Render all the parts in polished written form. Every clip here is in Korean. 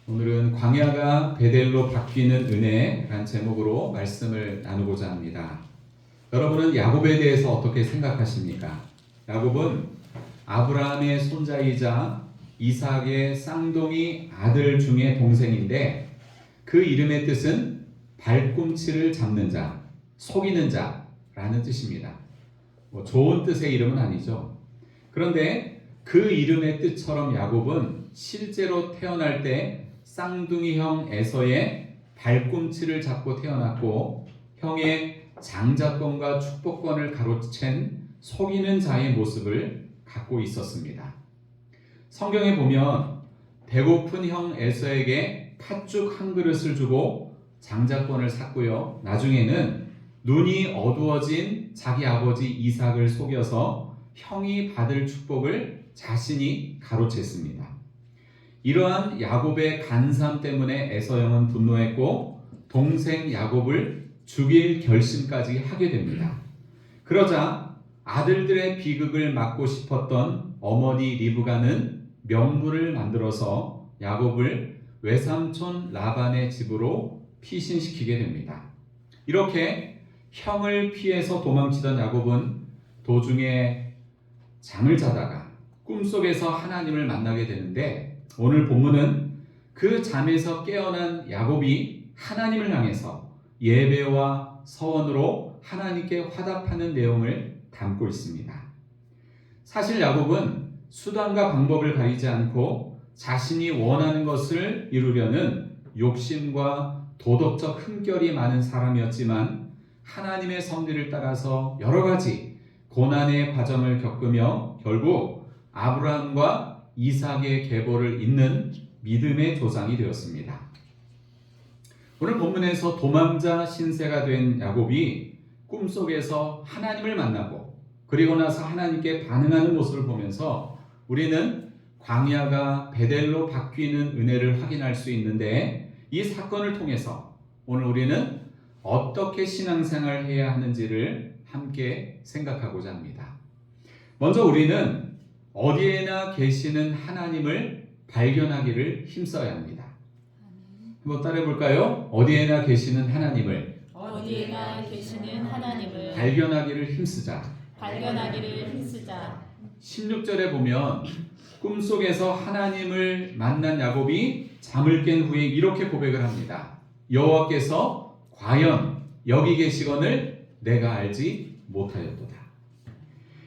오늘은 광야가 베델로 바뀌는 은혜라는 제목으로 말씀을 나누고자 합니다. 여러분은 야곱에 대해서 어떻게 생각하십니까? 야곱은 아브라함의 손자이자 이삭의 쌍둥이 아들 중에 동생인데 그 이름의 뜻은 발꿈치를 잡는 자, 속이는 자라는 뜻입니다. 좋은 뜻의 이름은 아니죠. 그런데 그 이름의 뜻처럼 야곱은 실제로 태어날 때 쌍둥이 형 에서의 발꿈치를 잡고 태어났고 형의 장자권과 축복권을 가로챈 속이는 자의 모습을 갖고 있었습니다. 성경에 보면 배고픈 형 에서에게 팥죽 한 그릇을 주고 장자권을 샀고요. 나중에는 눈이 어두워진 자기 아버지 이삭을 속여서 형이 받을 축복을 자신이 가로챘습니다. 이러한 야곱의 간삼 때문에 에서 형은 분노했고 동생 야곱을 죽일 결심까지 하게 됩니다. 그러자 아들들의 비극을 막고 싶었던 어머니 리브가는 명물을 만들어서 야곱을 외삼촌 라반의 집으로 피신시키게 됩니다. 이렇게 형을 피해서 도망치던 야곱은 도중에 잠을 자다가 꿈속에서 하나님을 만나게 되는데 오늘 본문은 그 잠에서 깨어난 야곱이 하나님을 향해서 예배와 서원으로 하나님께 화답하는 내용을 담고 있습니다. 사실 야곱은 수단과 방법을 가리지 않고 자신이 원하는 것을 이루려는 욕심과 도덕적 흠결이 많은 사람이었지만 하나님의 섭리를 따라서 여러 가지 고난의 과정을 겪으며 결국 아브라함과 이삭의 계보를 잇는 믿음의 조상이 되었습니다. 오늘 본문에서 도망자 신세가 된 야곱이 꿈속에서 하나님을 만나고 그리고 나서 하나님께 반응하는 모습을 보면서 우리는 광야가 베델로 바뀌는 은혜를 확인할 수 있는데 이 사건을 통해서 오늘 우리는 어떻게 신앙생활을 해야 하는지를 함께 생각하고자 합니다. 먼저 우리는 어디에나 계시는 하나님을 발견하기를 힘써야 합니다. 한번 따라해 볼까요? 어디에나 계시는 하나님을 발견하기를 힘쓰자. 16절에 보면 꿈속에서 하나님을 만난 야곱이 잠을 깬 후에 이렇게 고백을 합니다. 여호와께서 과연 여기 계시거늘 내가 알지 못하였도다.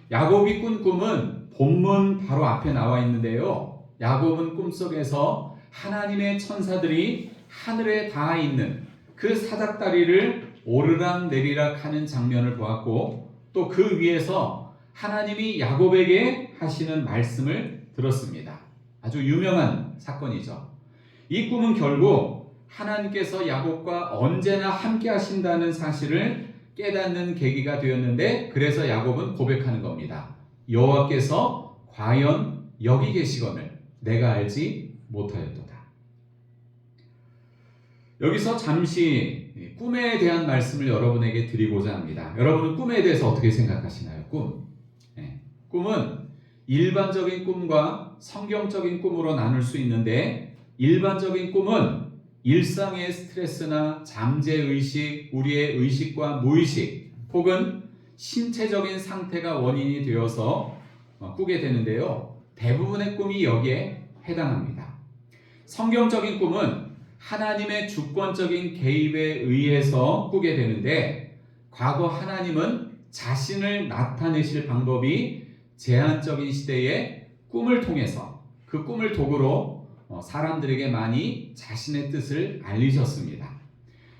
야곱이 꾼 꿈은 본문 바로 앞에 나와 있는데요. 야곱은 꿈속에서 하나님의 천사들이 하늘에 닿아 있는 그 사닥다리를 오르락 내리락 하는 장면을 보았고 또 그 위에서 하나님이 야곱에게 하시는 말씀을 들었습니다. 아주 유명한 사건이죠. 이 꿈은 결국 하나님께서 야곱과 언제나 함께 하신다는 사실을 깨닫는 계기가 되었는데 그래서 야곱은 고백하는 겁니다. 여호와께서 과연 여기 계시거늘 내가 알지 못하였도다. 여기서 잠시 꿈에 대한 말씀을 여러분에게 드리고자 합니다. 여러분은 꿈에 대해서 어떻게 생각하시나요? 꿈은 일반적인 꿈과 성경적인 꿈으로 나눌 수 있는데 일반적인 꿈은 일상의 스트레스나 잠재의식, 우리의 의식과 무의식 혹은 신체적인 상태가 원인이 되어서 꾸게 되는데요. 대부분의 꿈이 여기에 해당합니다. 성경적인 꿈은 하나님의 주권적인 개입에 의해서 꾸게 되는데 과거 하나님은 자신을 나타내실 방법이 제한적인 시대에 꿈을 통해서 그 꿈을 도구로 사람들에게 많이 자신의 뜻을 알리셨습니다.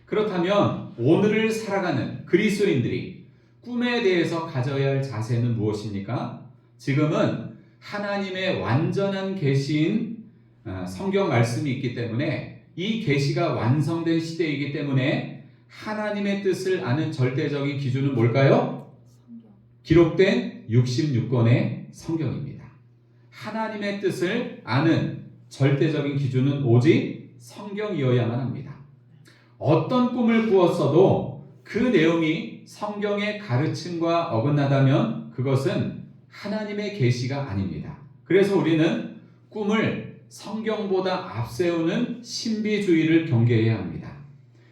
그렇다면 오늘을 살아가는 그리스도인들이 꿈에 대해서 가져야 할 자세는 무엇입니까? 지금은 하나님의 완전한 계시인 성경 말씀이 있기 때문에 이 계시가 완성된 시대이기 때문에 하나님의 뜻을 아는 절대적인 기준은 뭘까요? 기록된 66권의 성경입니다. 하나님의 뜻을 아는 절대적인 기준은 오직 성경이어야만 합니다. 어떤 꿈을 꾸었어도 그 내용이 성경의 가르침과 어긋나다면 그것은 하나님의 계시가 아닙니다. 그래서 우리는 꿈을 성경보다 앞세우는 신비주의를 경계해야 합니다.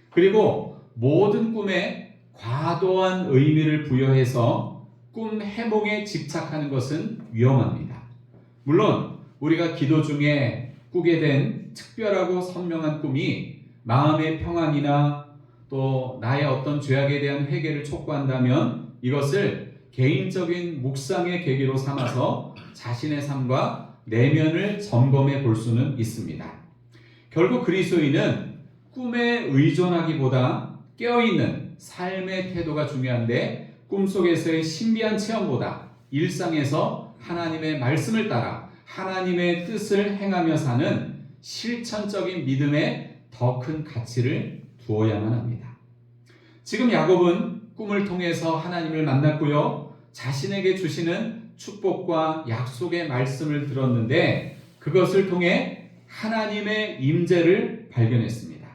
그리고 모든 꿈에 과도한 의미를 부여해서 꿈 해몽에 집착하는 것은 위험합니다. 물론 우리가 기도 중에 꾸게 된 특별하고 선명한 꿈이 마음의 평안이나 또 나의 어떤 죄악에 대한 회개를 촉구한다면 이것을 개인적인 묵상의 계기로 삼아서 자신의 삶과 내면을 점검해 볼 수는 있습니다. 결국 그리스도인은 꿈에 의존하기보다 깨어있는 삶의 태도가 중요한데 꿈속에서의 신비한 체험보다 일상에서 하나님의 말씀을 따라 하나님의 뜻을 행하며 사는 실천적인 믿음에 더 큰 가치를 두어야만 합니다. 지금 야곱은 꿈을 통해서 하나님을 만났고요. 자신에게 주시는 축복과 약속의 말씀을 들었는데 그것을 통해 하나님의 임재를 발견했습니다.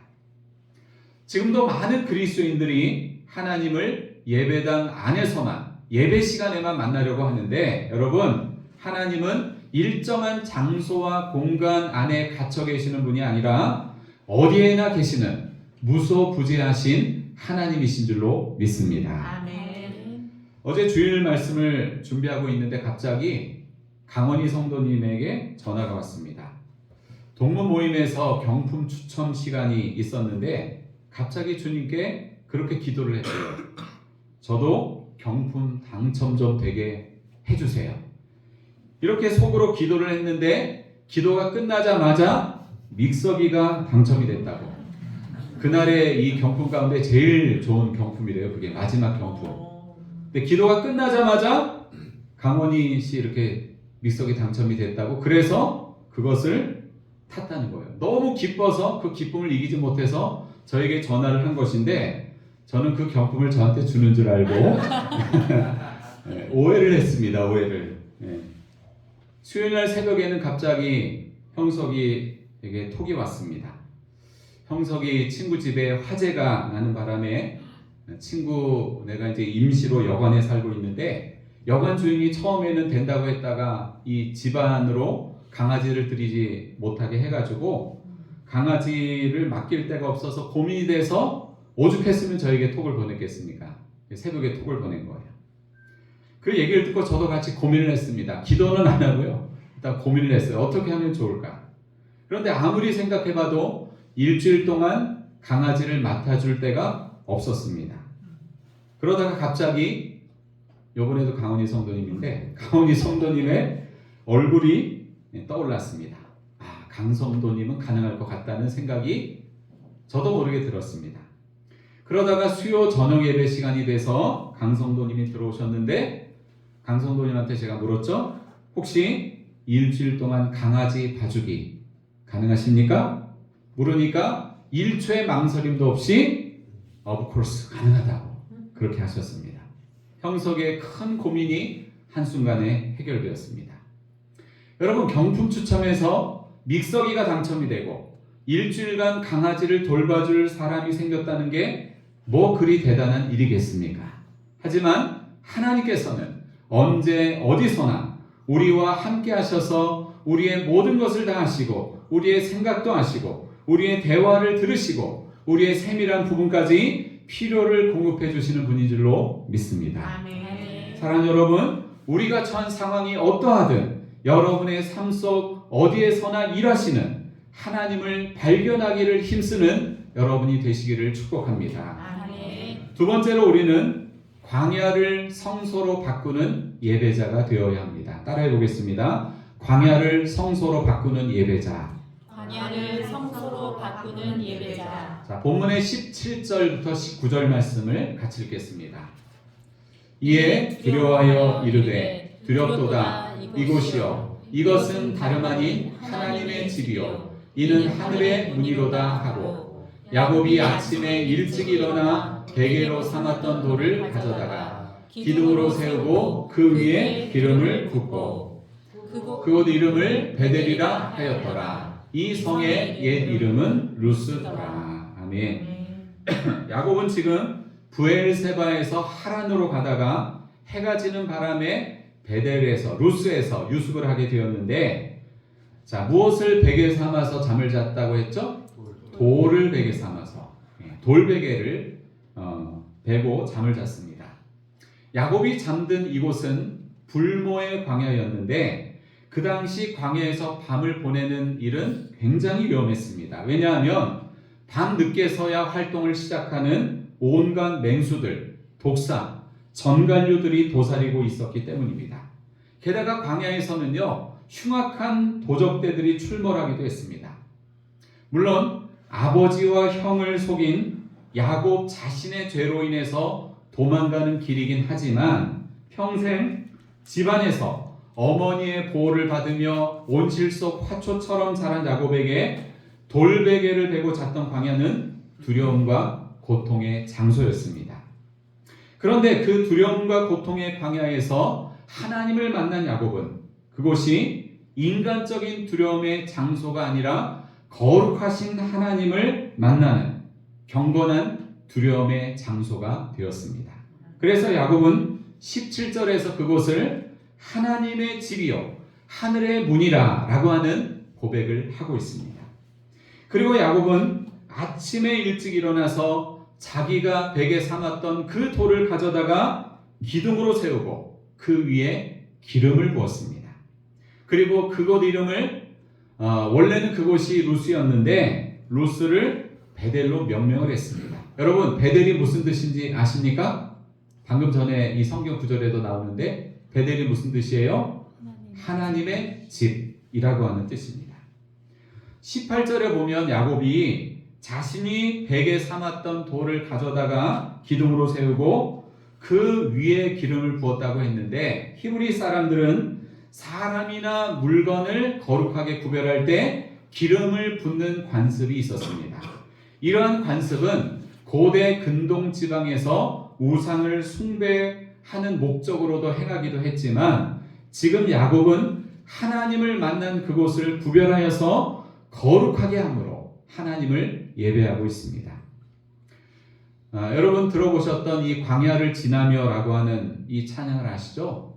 지금도 많은 그리스도인들이 하나님을 예배당 안에서만 예배 시간에만 만나려고 하는데 여러분 하나님은 일정한 장소와 공간 안에 갇혀 계시는 분이 아니라 어디에나 계시는 무소부재하신 하나님이신 줄로 믿습니다. 아멘. 어제 주일 말씀을 준비하고 있는데 갑자기 강원희 성도님에게 전화가 왔습니다. 동문 모임에서 경품 추첨 시간이 있었는데 갑자기 주님께 그렇게 기도를 했어요. 저도 경품 당첨 좀 되게 해주세요. 이렇게 속으로 기도를 했는데 기도가 끝나자마자 믹서기가 당첨이 됐다고. 그날의 이 경품 가운데 제일 좋은 경품이래요. 그게 마지막 경품. 근데 기도가 끝나자마자 강원희 씨 이렇게 믹서기 당첨이 됐다고. 그래서 그것을 탔다는 거예요. 너무 기뻐서 그 기쁨을 이기지 못해서 저에게 전화를 한 것인데 저는 그 경품을 저한테 주는 줄 알고 네, 오해를 했습니다. 오해를. 네. 수요일날 새벽에는 갑자기 형석이에게 톡이 왔습니다. 형석이 친구 집에 화재가 나는 바람에 내가 이제 임시로 여관에 살고 있는데 여관 주인이 처음에는 된다고 했다가 이 집안으로 강아지를 들이지 못하게 해가지고 강아지를 맡길 데가 없어서 고민이 돼서 오죽했으면 저에게 톡을 보냈겠습니까? 새벽에 톡을 보낸 거예요. 그 얘기를 듣고 저도 같이 고민을 했습니다. 기도는 안 하고요. 일단 고민을 했어요. 어떻게 하면 좋을까? 그런데 아무리 생각해봐도 일주일 동안 강아지를 맡아줄 데가 없었습니다. 그러다가 갑자기 이번에도 강원희 성도님인데 강원희 성도님의 얼굴이 떠올랐습니다. 아, 강 성도님은 가능할 것 같다는 생각이 저도 모르게 들었습니다. 그러다가 수요 저녁 예배 시간이 돼서 강 성도님이 들어오셨는데 강 성도님한테 제가 물었죠. 혹시 일주일 동안 강아지 봐주기 가능하십니까? 물으니까 일초의 망설임도 없이 of course 가능하다고 그렇게 하셨습니다. 형석의 큰 고민이 한순간에 해결되었습니다. 여러분 경품 추첨에서 믹서기가 당첨이 되고 일주일간 강아지를 돌봐줄 사람이 생겼다는 게 뭐 그리 대단한 일이겠습니까? 하지만 하나님께서는 언제 어디서나 우리와 함께 하셔서 우리의 모든 것을 다 하시고 우리의 생각도 하시고 우리의 대화를 들으시고 우리의 세밀한 부분까지 필요를 공급해 주시는 분인 줄로 믿습니다. 아멘. 사랑하는 여러분, 우리가 처한 상황이 어떠하든 여러분의 삶 속 어디에서나 일하시는 하나님을 발견하기를 힘쓰는 여러분이 되시기를 축복합니다. 아멘. 두 번째로 우리는 광야를 성소로 바꾸는 예배자가 되어야 합니다. 따라해 보겠습니다. 광야를 성소로 바꾸는 예배자. 광야를 성소로 바꾸는 예배자. 자, 본문의 17절부터 19절 말씀을 같이 읽겠습니다. 이에 두려워하여 이르되 두렵도다 이곳이여 이것은 다름 아닌 하나님의 집이요 이는 하늘의 문이로다 하고 야곱이 아침에 일찍 일어나 베개로 삼았던 돌을 가져다가 기둥으로 세우고 그 위에 기름을 붓고 그곳 이름을 베델이라 하였더라. 이 성의 옛 이름은 루스더라. 아멘. 야곱은 지금 브엘세바에서 하란으로 가다가 해가 지는 바람에 베델에서 루스에서 유숙을 하게 되었는데 자, 무엇을 베개 삼아서 잠을 잤다고 했죠? 돌을 베개 삼아서 돌베개를 베고 잠을 잤습니다. 야곱이 잠든 이곳은 불모의 광야였는데 그 당시 광야에서 밤을 보내는 일은 굉장히 위험했습니다. 왜냐하면 밤 늦게서야 활동을 시작하는 온갖 맹수들, 독사, 전갈류들이 도사리고 있었기 때문입니다. 게다가 광야에서는요, 흉악한 도적대들이 출몰하기도 했습니다. 물론 아버지와 형을 속인 야곱 자신의 죄로 인해서 도망가는 길이긴 하지만 평생 집안에서 어머니의 보호를 받으며 온실 속 화초처럼 자란 야곱에게 돌베개를 베고 잤던 광야는 두려움과 고통의 장소였습니다. 그런데 그 두려움과 고통의 광야에서 하나님을 만난 야곱은 그곳이 인간적인 두려움의 장소가 아니라 거룩하신 하나님을 만나는 경건한 두려움의 장소가 되었습니다. 그래서 야곱은 17절에서 그곳을 하나님의 집이요 하늘의 문이라 라고 하는 고백을 하고 있습니다. 그리고 야곱은 아침에 일찍 일어나서 자기가 베개 삼았던 그 돌을 가져다가 기둥으로 세우고 그 위에 기름을 부었습니다. 그리고 그곳 이름을 원래는 그곳이 루스였는데 루스를 베델로 명명을 했습니다. 여러분, 베델이 무슨 뜻인지 아십니까? 방금 전에 이 성경 구절에도 나오는데 베델이 무슨 뜻이에요? 하나님의 집이라고 하는 뜻입니다. 18절에 보면 야곱이 자신이 베개 삼았던 돌을 가져다가 기둥으로 세우고 그 위에 기름을 부었다고 했는데 히브리 사람들은 사람이나 물건을 거룩하게 구별할 때 기름을 붓는 관습이 있었습니다. 이러한 관습은 고대 근동 지방에서 우상을 숭배하는 목적으로도 행하기도 했지만 지금 야곱은 하나님을 만난 그곳을 구별하여서 거룩하게 함으로 하나님을 예배하고 있습니다. 여러분 들어보셨던 이 광야를 지나며 라고 하는 이 찬양을 아시죠?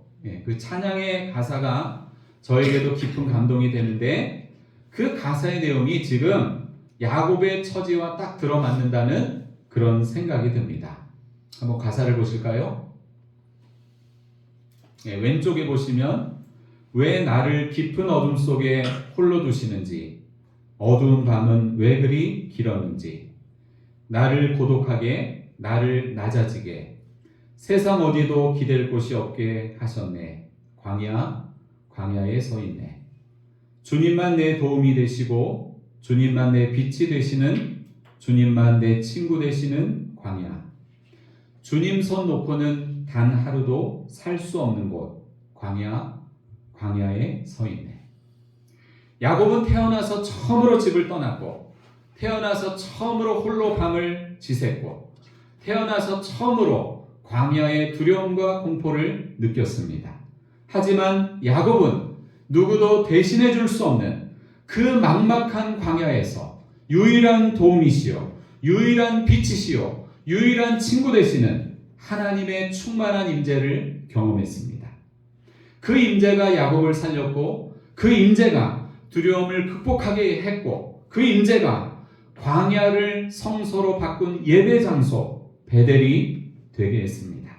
그 찬양의 가사가 저에게도 깊은 감동이 되는데 그 가사의 내용이 지금 야곱의 처지와 딱 들어맞는다는 그런 생각이 듭니다. 한번 가사를 보실까요? 왼쪽에 보시면 왜 나를 깊은 어둠 속에 홀로 두시는지 어두운 밤은 왜 그리 길었는지 나를 고독하게 나를 낮아지게 세상 어디도 기댈 곳이 없게 하셨네. 광야에 서 있네. 주님만 내 도움이 되시고 주님만 내 빛이 되시는 주님만 내 친구 되시는 광야. 주님 손 놓고는 단 하루도 살 수 없는 곳 광야에 서 있네. 야곱은 태어나서 처음으로 집을 떠났고 태어나서 처음으로 홀로 밤을 지샜고 태어나서 처음으로 광야의 두려움과 공포를 느꼈습니다. 하지만 야곱은 누구도 대신해 줄 수 없는 그 막막한 광야에서 유일한 도움이시요 유일한 빛이시요 유일한 친구 되시는 하나님의 충만한 임재를 경험했습니다. 그 임재가 야곱을 살렸고 그 임재가 두려움을 극복하게 했고 그 임재가 광야를 성소로 바꾼 예배 장소 베델이 되게 했습니다.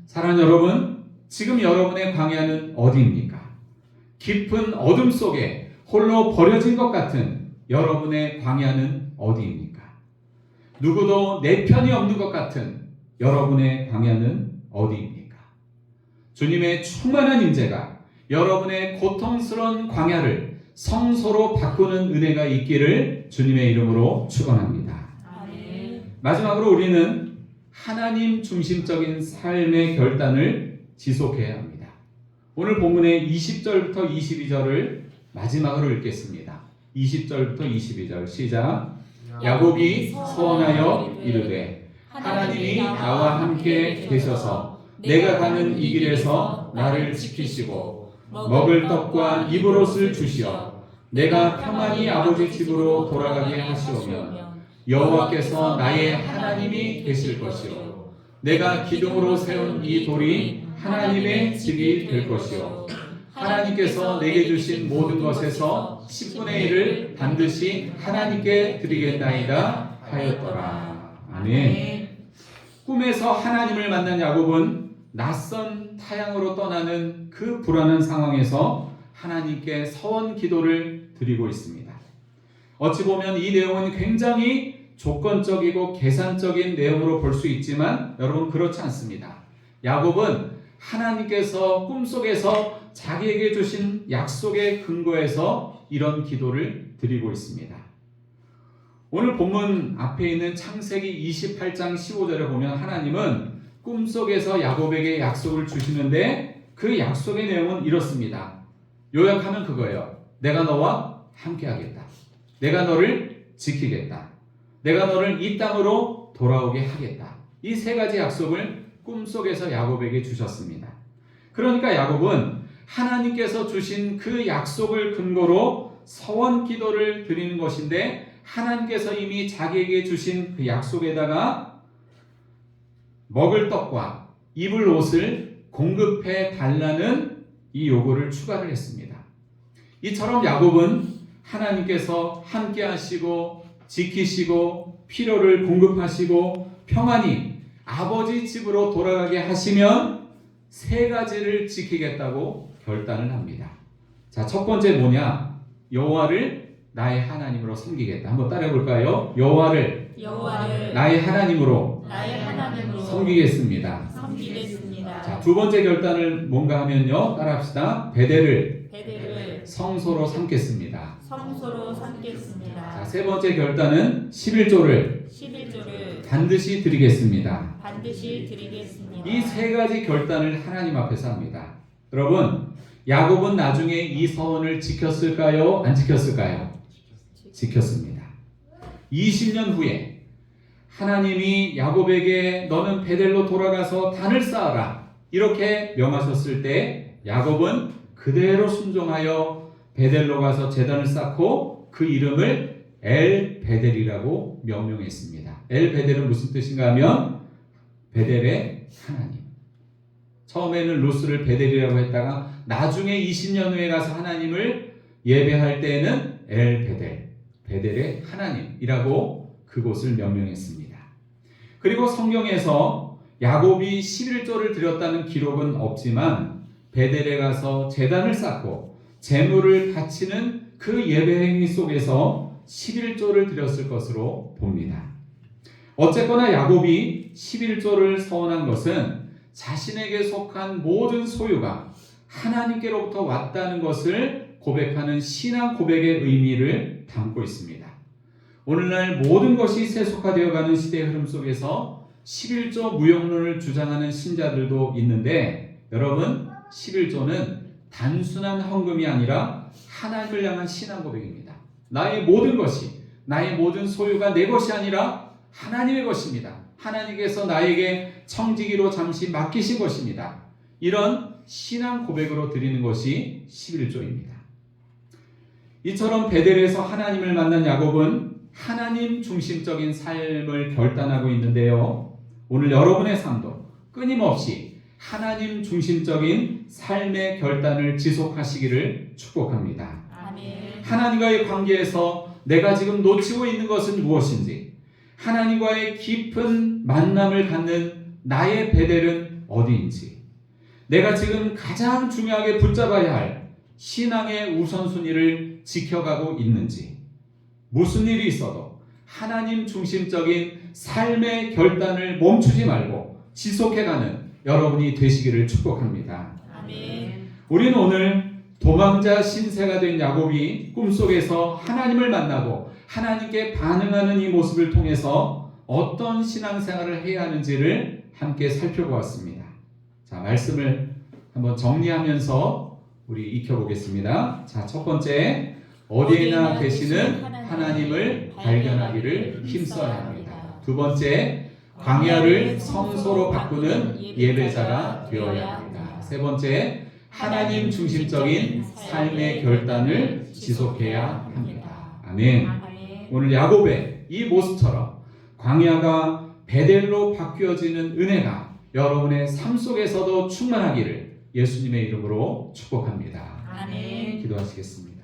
사랑하는 여러분, 지금 여러분의 광야는 어디입니까? 깊은 어둠 속에 홀로 버려진 것 같은 여러분의 광야는 어디입니까? 누구도 내 편이 없는 것 같은 여러분의 광야는 어디입니까? 주님의 충만한 임재가 여러분의 고통스러운 광야를 성소로 바꾸는 은혜가 있기를 주님의 이름으로 축원합니다. 마지막으로 우리는 하나님 중심적인 삶의 결단을 지속해야 합니다. 오늘 본문의 20절부터 22절을 마지막으로 읽겠습니다. 20절부터 22절 시작. 야곱이 서원하여 이르되 하나님이 나와 함께 계셔서 내가 가는 이 길에서 나를 지키시고 먹을 떡과 입을 옷을 주시어 내가 평안히 아버지 집으로 돌아가게 하시오면 여호와께서 나의 하나님이 되실 것이요 내가 기둥으로 세운 이 돌이 하나님의 집이 될 것이요 하나님께서 내게 주신 모든 것에서 10분의 1을 반드시 하나님께 드리겠나이다 하였더라. 아멘. 꿈에서 하나님을 만난 야곱은 낯선 타향으로 떠나는 그 불안한 상황에서 하나님께 서원 기도를 드리고 있습니다. 어찌 보면 이 내용은 굉장히 조건적이고 계산적인 내용으로 볼 수 있지만 여러분 그렇지 않습니다. 야곱은 하나님께서 꿈속에서 자기에게 주신 약속의 근거에서 이런 기도를 드리고 있습니다. 오늘 본문 앞에 있는 창세기 28장 15절에 보면 하나님은 꿈속에서 야곱에게 약속을 주시는데 그 약속의 내용은 이렇습니다. 요약하면 그거예요. 내가 너와 함께 하겠다. 내가 너를 지키겠다. 내가 너를 이 땅으로 돌아오게 하겠다. 이 세 가지 약속을 꿈속에서 야곱에게 주셨습니다. 그러니까 야곱은 하나님께서 주신 그 약속을 근거로 서원 기도를 드리는 것인데 하나님께서 이미 자기에게 주신 그 약속에다가 먹을 떡과 입을 옷을 공급해 달라는 이 요구를 추가를 했습니다. 이처럼 야곱은 하나님께서 함께 하시고 지키시고 필요를 공급하시고 평안히 아버지 집으로 돌아가게 하시면 세 가지를 지키겠다고 결단을 합니다. 자, 첫 번째 뭐냐? 여호와를 나의 하나님으로 섬기겠다. 한번 따라해 볼까요? 여호와를 나의 하나님으로 섬기겠습니다. 자, 두 번째 결단을 뭔가 하면요. 따라합시다. 베델을 성소로 삼겠습니다. 자, 세 번째 결단은 11조를 반드시 드리겠습니다. 이 세 가지 결단을 하나님 앞에서 합니다. 여러분, 야곱은 나중에 이 서원을 지켰을까요? 안 지켰을까요? 지켰습니다. 20년 후에 하나님이 야곱에게 너는 베델로 돌아가서 단을 쌓아라 이렇게 명하셨을 때 야곱은 그대로 순종하여 베델로 가서 제단을 쌓고 그 이름을 엘 베델이라고 명명했습니다. 엘 베델은 무슨 뜻인가 하면 베델의 하나님. 처음에는 루스를 베델이라고 했다가 나중에 20년 후에 가서 하나님을 예배할 때에는 엘 베델, 베델의 하나님이라고 그곳을 명명했습니다. 그리고 성경에서 야곱이 11조를 드렸다는 기록은 없지만 베델에 가서 제단을 쌓고 제물을 바치는 그 예배 행위 속에서 11조를 드렸을 것으로 봅니다. 어쨌거나 야곱이 11조를 서원한 것은 자신에게 속한 모든 소유가 하나님께로부터 왔다는 것을 고백하는 신앙 고백의 의미를 담고 있습니다. 오늘날 모든 것이 세속화되어가는 시대의 흐름 속에서 11조 무용론을 주장하는 신자들도 있는데 여러분 11조는 단순한 헌금이 아니라 하나님을 향한 신앙 고백입니다. 나의 모든 것이 나의 모든 소유가 내 것이 아니라 하나님의 것입니다. 하나님께서 나에게 청지기로 잠시 맡기신 것입니다. 이런 신앙 고백으로 드리는 것이 11조입니다. 이처럼 베델에서 하나님을 만난 야곱은 하나님 중심적인 삶을 결단하고 있는데요. 오늘 여러분의 삶도 끊임없이 하나님 중심적인 삶의 결단을 지속하시기를 축복합니다. 아멘. 하나님과의 관계에서 내가 지금 놓치고 있는 것은 무엇인지, 하나님과의 깊은 만남을 갖는 나의 베델은 어디인지, 내가 지금 가장 중요하게 붙잡아야 할 신앙의 우선순위를 지켜가고 있는지, 무슨 일이 있어도 하나님 중심적인 삶의 결단을 멈추지 말고 지속해가는 여러분이 되시기를 축복합니다. 아멘. 우리는 오늘 도망자 신세가 된 야곱이 꿈속에서 하나님을 만나고 하나님께 반응하는 이 모습을 통해서 어떤 신앙생활을 해야 하는지를 함께 살펴보았습니다. 자, 말씀을 한번 정리하면서 우리 익혀보겠습니다. 자, 첫 번째, 어디에나 계시는 하나님을 발견하기를 힘써야 합니다. 두 번째, 광야를 성소로 바꾸는 예배자가 되어야 합니다. 세 번째, 하나님 중심적인 삶의 결단을 지속해야 합니다. 아멘. 오늘 야곱의 이 모습처럼 광야가 베델로 바뀌어지는 은혜가 여러분의 삶 속에서도 충만하기를 예수님의 이름으로 축복합니다. 아멘. 기도하시겠습니다.